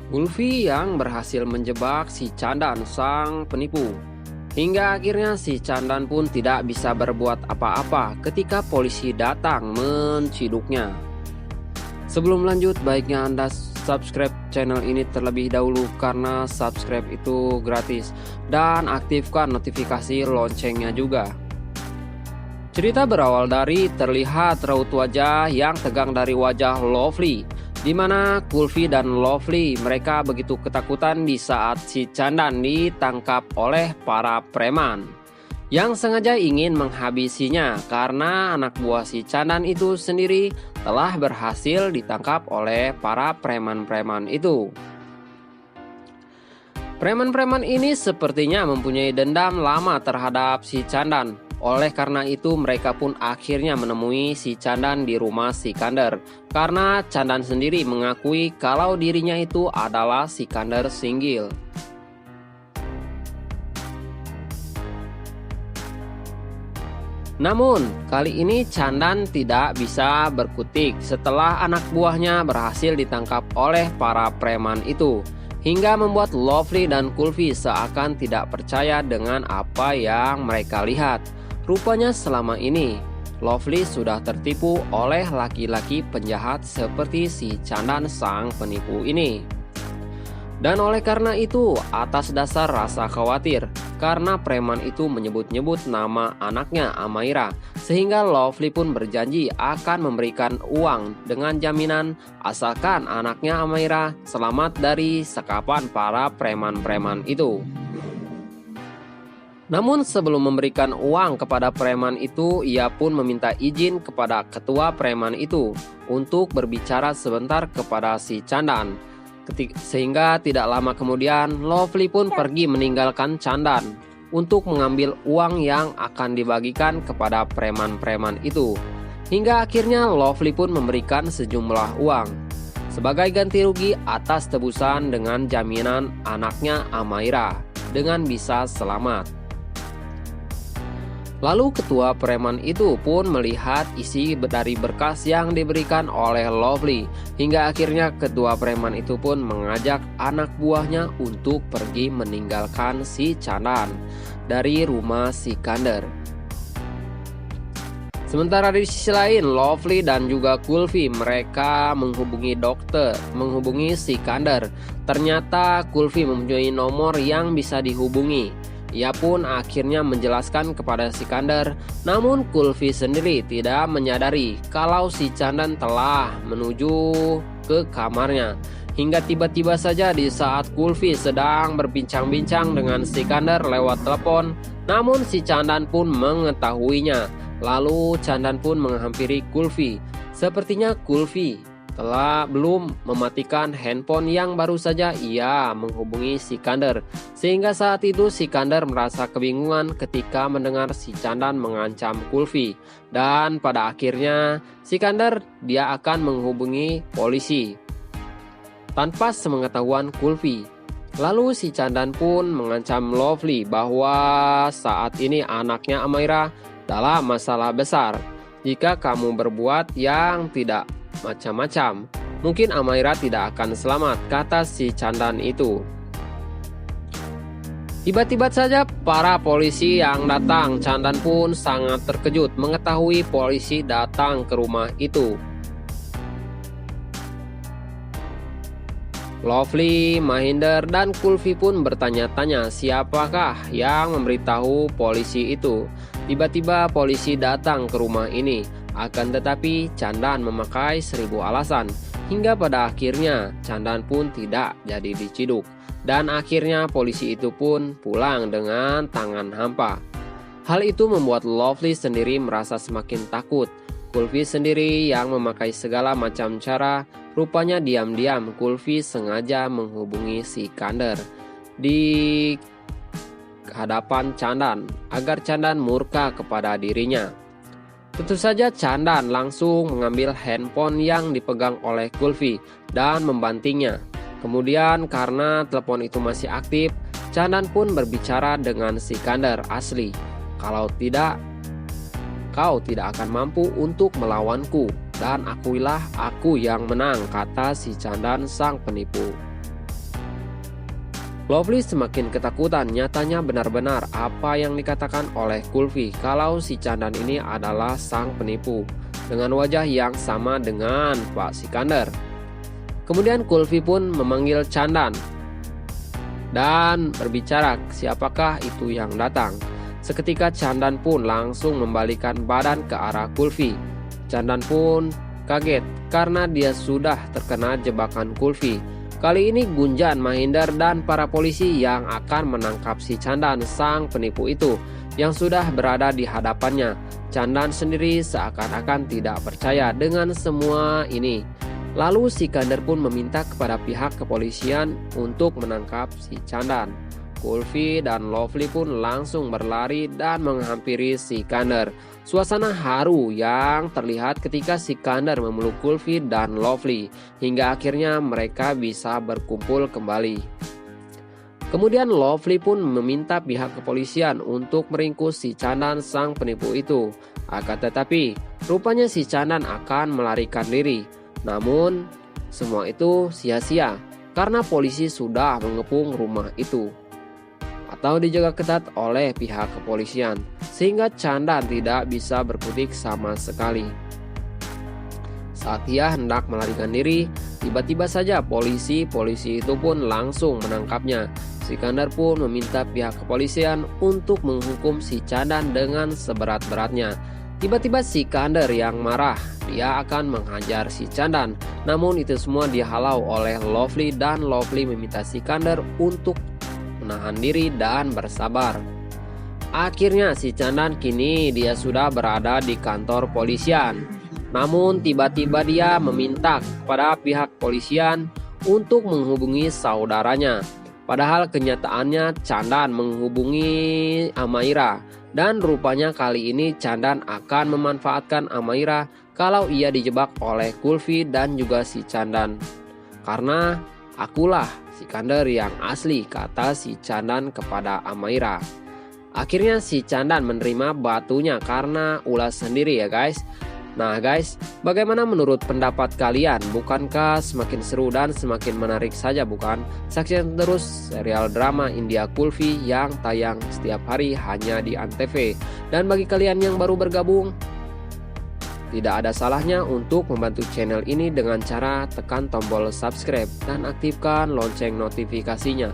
Gulfi yang berhasil menjebak si Candan sang penipu. Hingga akhirnya si Candan pun tidak bisa berbuat apa-apa ketika polisi datang menciduknya. Sebelum lanjut, baiknya Anda subscribe channel ini terlebih dahulu karena subscribe itu gratis. Dan aktifkan notifikasi loncengnya juga. Cerita berawal dari terlihat raut wajah yang tegang dari wajah Lovely, di mana Gulfi dan Lovely mereka begitu ketakutan di saat si Candan ditangkap oleh para preman yang sengaja ingin menghabisinya karena anak buah si Candan itu sendiri telah berhasil ditangkap oleh para preman-preman itu. Preman-preman ini sepertinya mempunyai dendam lama terhadap si Candan. Oleh karena itu mereka pun akhirnya menemui si Candan di rumah Sikander. Karena Candan sendiri mengakui kalau dirinya itu adalah Sikander Singgil. Namun kali ini Candan tidak bisa berkutik setelah anak buahnya berhasil ditangkap oleh para preman itu. Hingga membuat Lovely dan Gulfi seakan tidak percaya dengan apa yang mereka lihat. Rupanya selama ini Lovely sudah tertipu oleh laki-laki penjahat seperti si Candan sang penipu ini. Dan oleh karena itu, atas dasar rasa khawatir karena preman itu menyebut-nyebut nama anaknya Amaira, sehingga Lovely pun berjanji akan memberikan uang dengan jaminan asalkan anaknya Amaira selamat dari sekapan para preman-preman itu. Namun sebelum memberikan uang kepada preman itu, ia pun meminta izin kepada ketua preman itu untuk berbicara sebentar kepada si Candan. Sehingga tidak lama kemudian Lovely pun pergi meninggalkan Candan untuk mengambil uang yang akan dibagikan kepada preman-preman itu. Hingga akhirnya Lovely pun memberikan sejumlah uang sebagai ganti rugi atas tebusan dengan jaminan anaknya Amaira dengan bisa selamat. Lalu ketua preman itu pun melihat isi dari berkas yang diberikan oleh Lovely. Hingga akhirnya ketua preman itu pun mengajak anak buahnya untuk pergi meninggalkan si Candan dari rumah Sikander. Sementara di sisi lain, Lovely dan juga Gulfi mereka menghubungi Sikander. Ternyata Gulfi mempunyai nomor yang bisa dihubungi. Ia pun akhirnya menjelaskan kepada Sikander, namun Gulfi sendiri tidak menyadari kalau si Candan telah menuju ke kamarnya. Hingga tiba-tiba saja di saat Gulfi sedang berbincang-bincang dengan Sikander lewat telepon, namun si Candan pun mengetahuinya. Lalu Candan pun menghampiri Gulfi. Sepertinya Gulfi telah belum mematikan handphone yang baru saja ia menghubungi Sikander. Sehingga saat itu Sikander merasa kebingungan ketika mendengar si Candan mengancam Gulfi. Dan pada akhirnya Sikander dia akan menghubungi polisi tanpa sepengetahuan Gulfi. Lalu si Candan pun mengancam Lovely bahwa saat ini anaknya Amaira dalam masalah besar. Jika kamu berbuat yang tidak macam-macam, mungkin Amaira tidak akan selamat, kata si Candan itu. Tiba-tiba saja para polisi yang datang. Candan pun sangat terkejut mengetahui polisi datang ke rumah itu. Lovely, Mahinder, dan Gulfi pun bertanya-tanya siapakah yang memberitahu polisi itu. Tiba-tiba polisi datang ke rumah ini. Akan tetapi Candan memakai 1000 alasan. Hingga pada akhirnya Candan pun tidak jadi diciduk. Dan akhirnya polisi itu pun pulang dengan tangan hampa. Hal itu membuat Lovely sendiri merasa semakin takut. Gulfi sendiri yang memakai segala macam cara. Rupanya diam-diam Gulfi sengaja menghubungi Sikander di hadapan Candan agar Candan murka kepada dirinya. Tentu saja Candan langsung mengambil handphone yang dipegang oleh Gulfi dan membantingnya. Kemudian karena telepon itu masih aktif, Candan pun berbicara dengan Sikander asli. Kalau tidak, kau tidak akan mampu untuk melawanku, dan akuilah aku yang menang, kata si Candan sang penipu. Lovely semakin ketakutan, nyatanya benar-benar apa yang dikatakan oleh Kulfi kalau si Candan ini adalah sang penipu dengan wajah yang sama dengan Pak Sikandar. Kemudian Kulfi pun memanggil Candan dan berbicara siapakah itu yang datang. Seketika Candan pun langsung membalikan badan ke arah Kulfi. Candan pun kaget karena dia sudah terkena jebakan Kulfi. Kali ini Gunjan, Mahendra dan para polisi yang akan menangkap si Candan sang penipu itu yang sudah berada di hadapannya. Candan sendiri seakan-akan tidak percaya dengan semua ini. Lalu Sikandar pun meminta kepada pihak kepolisian untuk menangkap si Candan. Kulfi dan Lovely pun langsung berlari dan menghampiri Sikandar. Suasana haru yang terlihat ketika Sikandar memeluk Kulfi dan Lovely hingga akhirnya mereka bisa berkumpul kembali. Kemudian Lovely pun meminta pihak kepolisian untuk meringkus si Candan sang penipu itu. Akan tetapi rupanya si Candan akan melarikan diri. Namun semua itu sia-sia karena polisi sudah mengepung rumah itu atau dijaga ketat oleh pihak kepolisian, sehingga Candan tidak bisa berkutik sama sekali. Saat ia hendak melarikan diri, tiba-tiba saja polisi itu pun langsung menangkapnya. Sikandar pun meminta pihak kepolisian untuk menghukum si Candan dengan seberat-beratnya. Tiba-tiba Sikandar yang marah, dia akan menghajar si Candan. Namun itu semua dihalau oleh Lovely dan Lovely meminta Sikandar untuk menahan diri dan bersabar. Akhirnya si Candan kini dia sudah berada di kantor polisian. Namun tiba-tiba dia meminta kepada pihak polisian untuk menghubungi saudaranya. Padahal kenyataannya Candan menghubungi Amaira. Dan rupanya kali ini Candan akan memanfaatkan Amaira kalau ia dijebak oleh Kulfi dan juga si Candan. Karena akulah Sikandar yang asli, kata si Candan kepada Amaira. Akhirnya si Candan menerima batunya karena ulas sendiri ya guys. Nah guys, bagaimana menurut pendapat kalian? Bukankah semakin seru dan semakin menarik saja bukan? Saksikan terus serial drama India Kulfi yang tayang setiap hari hanya di Antv. Dan bagi kalian yang baru bergabung, tidak ada salahnya untuk membantu channel ini dengan cara tekan tombol subscribe dan aktifkan lonceng notifikasinya